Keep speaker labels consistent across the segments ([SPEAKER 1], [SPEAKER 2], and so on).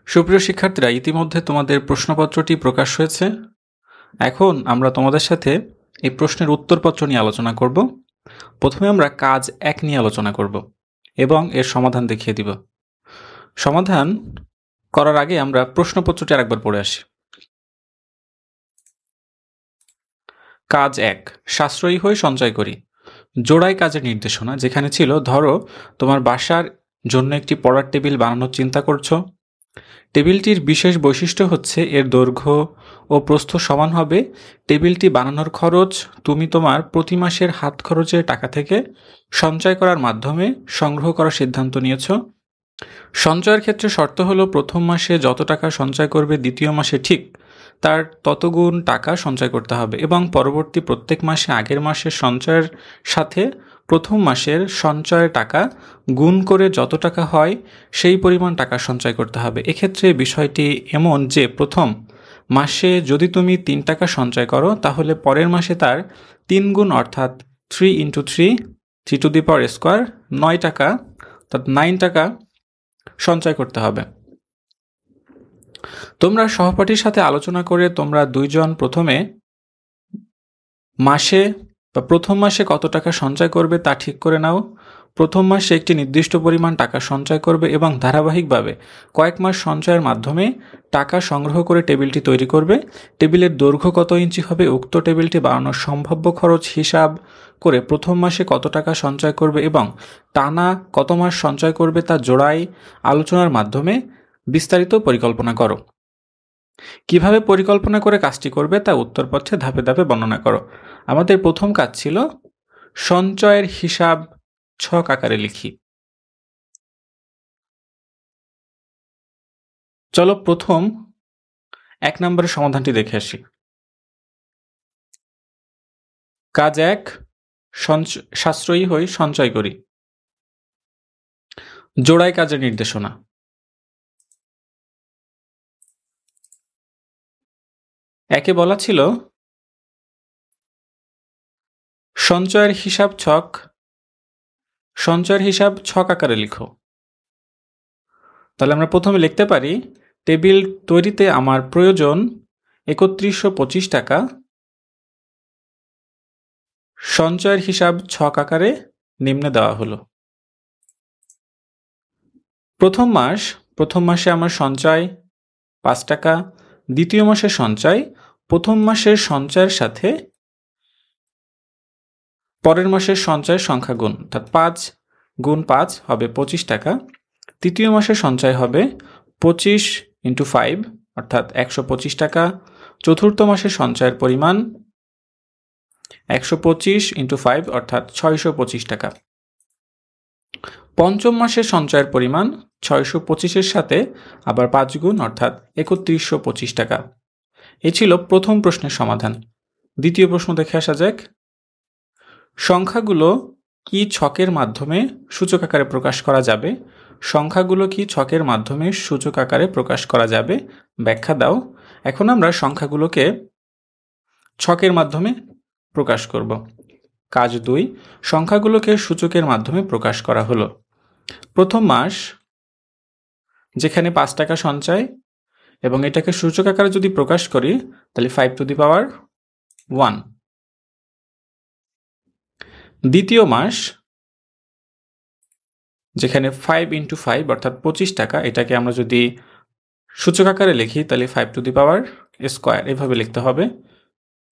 [SPEAKER 1] সুপ্রিয় শিক্ষার্থীরা, ইতিমধ্যে তোমাদের প্রশ্নপত্রটি প্রকাশ হয়েছে। এখন আমরা তোমাদের সাথে এই প্রশ্নের উত্তরপত্র নিয়ে আলোচনা করব। প্রথমে আমরা কাজ 1 নিয়ে আলোচনা করব এবং এর সমাধান দেখিয়ে দিব। সমাধান করার আগে আমরা প্রশ্নপত্রটি আরেকবার পড়ে আসি। কাজ 1, সাশ্রয়ী হয়ে সঞ্চয় করি। জোড়াই কাজের নির্দেশনা, যেখানে ছিল ধরো তোমার বাসার জন্য একটি পড়ার টেবিল বানানোর চিন্তা করছো। টেবিলটির বিশেষ বৈশিষ্ট্য হচ্ছে এর দৈর্ঘ্য ও প্রস্থ সমান হবে। টেবিলটি বানানোর খরচ তুমি তোমার প্রতি মাসের হাত খরচের টাকা থেকে সঞ্চয় করার মাধ্যমে সংগ্রহ করার সিদ্ধান্ত নিয়েছ। সঞ্চয়ের ক্ষেত্রে শর্ত হলো প্রথম মাসে যত টাকা সঞ্চয় করবে দ্বিতীয় মাসে ঠিক তার ততগুণ টাকা সঞ্চয় করতে হবে এবং পরবর্তী প্রত্যেক মাসে আগের মাসের সঞ্চয়ের সাথে প্রথম মাসের সঞ্চয়ের টাকা গুণ করে যত টাকা হয় সেই পরিমাণ টাকা সঞ্চয় করতে হবে। এক্ষেত্রে বিষয়টি এমন যে প্রথম মাসে যদি তুমি 3 টাকা সঞ্চয় করো তাহলে পরের মাসে তার 3 গুণ অর্থাৎ 3 × 3 3 টু দি পাওয়ার স্কোয়ার 9 টাকা অর্থাৎ 9 টাকা সঞ্চয় করতে হবে। তোমরা সহপাঠীর সাথে আলোচনা করে তোমরা দুইজন প্রথমে মাসে বা প্রথম মাসে কত টাকা সঞ্চয় করবে তা ঠিক করে নাও। প্রথম মাসে একটি নির্দিষ্ট পরিমাণ টাকা সঞ্চয় করবে এবং ধারাবাহিকভাবে কয়েক মাস সঞ্চয়ের মাধ্যমে টাকা সংগ্রহ করে টেবিলটি তৈরি করবে। টেবিলের দৈর্ঘ্য কত ইঞ্চি হবে উক্ত টেবিলটি বানানোর সম্ভাব্য খরচ হিসাব করে প্রথম মাসে কত টাকা সঞ্চয় করবে এবং টানা কত মাস সঞ্চয় করবে তা জোড়াই আলোচনার মাধ্যমে বিস্তারিত পরিকল্পনা করো। কিভাবে পরিকল্পনা করে কাজটি করবে তা উত্তরপত্রে ধাপে ধাপে বর্ণনা করো। আমাদের প্রথম কাজ ছিল সঞ্চয়ের হিসাব ছক আকারে লিখি। চলো প্রথম 1 নম্বরের সমাধানটি দেখে আসি। কাজ 1, সাশ্রয়ী হই সঞ্চয় করি। জোড়াই কাজের নির্দেশনা। একে বলা ছিল সঞ্চয়ের হিসাব ছক আকারে লিখো। তাহলে আমরা প্রথমে লিখতে পারি টেবিল তৈরিতে আমার প্রয়োজন ৩১২৫ টাকা। সঞ্চয়ের হিসাব ছক আকারে নিম্নে দেওয়া হলো। প্রথম মাসে আমার সঞ্চয় 5 টাকা। দ্বিতীয় মাসের সঞ্চয় প্রথম মাসের সঞ্চয়ের সাথে পরের মাসের সঞ্চয়ের সংখ্যা গুণ, অর্থাৎ 5 গুণ 5 হবে 25 টাকা। তৃতীয় মাসের সঞ্চয় হবে 25 × 5 অর্থাৎ 125 টাকা। চতুর্থ মাসের সঞ্চয়ের পরিমাণ 125 × 5 অর্থাৎ 625 টাকা। পঞ্চম মাসের সঞ্চয়ের পরিমাণ 625-এর সাথে আবার 5 গুণ অর্থাৎ 3125 টাকা। এই ছিল প্রথম প্রশ্নের সমাধান। দ্বিতীয় প্রশ্ন দেখে আসা যাক। সংখ্যাগুলো কি ছকের মাধ্যমে সূচক আকারে প্রকাশ করা যাবে? সংখ্যাগুলো কি ছকের মাধ্যমে সূচক আকারে প্রকাশ করা যাবে? ব্যাখ্যা দাও। এখন আমরা সংখ্যাগুলোকে ছকের মাধ্যমে প্রকাশ করব। কাজ 2, সংখ্যাগুলোকে সূচকের মাধ্যমে প্রকাশ করা হলো। প্রথম মাস যেখানে 5 টাকা সঞ্চয় এবং এটাকে সূচক আকারে যদি প্রকাশ করি তাহলে 5 টু দি পাওয়ার 1। দ্বিতীয় মাস যেখানে 5 × 5 অর্থাৎ 25 টাকা, এটাকে আমরা যদি সূচক আকারে লিখি তাহলে 5 টু দি পাওয়ার স্কোয়ার, এভাবে লিখতে হবে।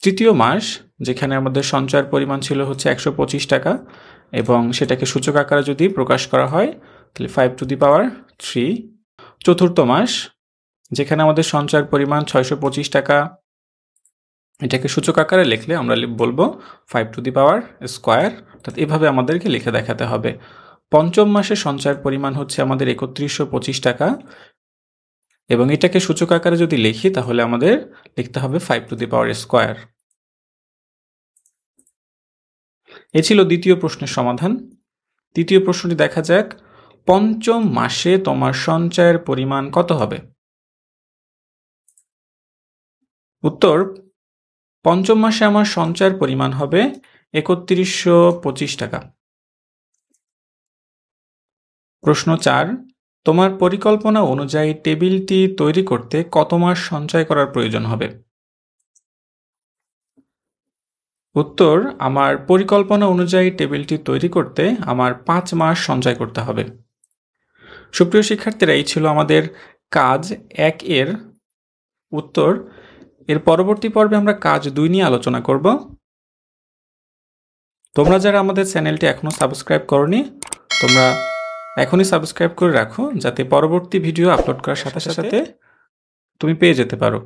[SPEAKER 1] তৃতীয় মাস যেখানে আমাদের সঞ্চয়ের পরিমাণ ছিল হচ্ছে 125 টাকা এবং সেটাকে সূচক আকারে যদি প্রকাশ করা হয় তাহলে 5 টু দি পাওয়ার 3। চতুর্থ মাস যেখানে আমাদের সঞ্চয়ের পরিমাণ 625 টাকা, এটাকে সূচক আকারে লিখলে আমরা বলবো 5 টু দি পাওয়ার স্কোয়ার, অর্থাৎ এভাবে আমাদেরকে লিখে দেখাতে হবে। পঞ্চম মাসের সঞ্চয়ের পরিমাণ হচ্ছে আমাদের 3125 টাকা এবং এটাকে সূচক আকারে যদি লিখি তাহলে আমাদের লিখতে হবে 5 টু দি পাওয়ার স্কোয়ার। এ ছিল দ্বিতীয় প্রশ্নের সমাধান। তৃতীয় প্রশ্নটি দেখা যাক। পঞ্চম মাসে তোমার সঞ্চয়ের পরিমাণ কত হবে? উত্তর, পঞ্চম মাসে আমার সঞ্চয়ের পরিমাণ হবে ৩১২৫ টাকা। প্রশ্ন 4, তোমার পরিকল্পনা অনুযায়ী টেবিলটি তৈরি করতে কত মাস সঞ্চয় করার প্রয়োজন হবে? উত্তর, আমার পরিকল্পনা অনুযায়ী টেবিলটি তৈরি করতে আমার 5 মাস সঞ্চয় করতে হবে। সুপ্রিয় শিক্ষার্থীরা, এই ছিল আমাদের কাজ 1 এর উত্তর। এর পরবর্তী পর্বে আমরা কাজ 2 নিয়ে আলোচনা করব। তোমরা যারা আমাদের চ্যানেলটি এখনো সাবস্ক্রাইব করনি, তোমরা এখনই সাবস্ক্রাইব করে রাখো, যাতে পরবর্তী ভিডিও আপলোড করার সাথে সাথে তুমি পেয়ে যেতে পারো।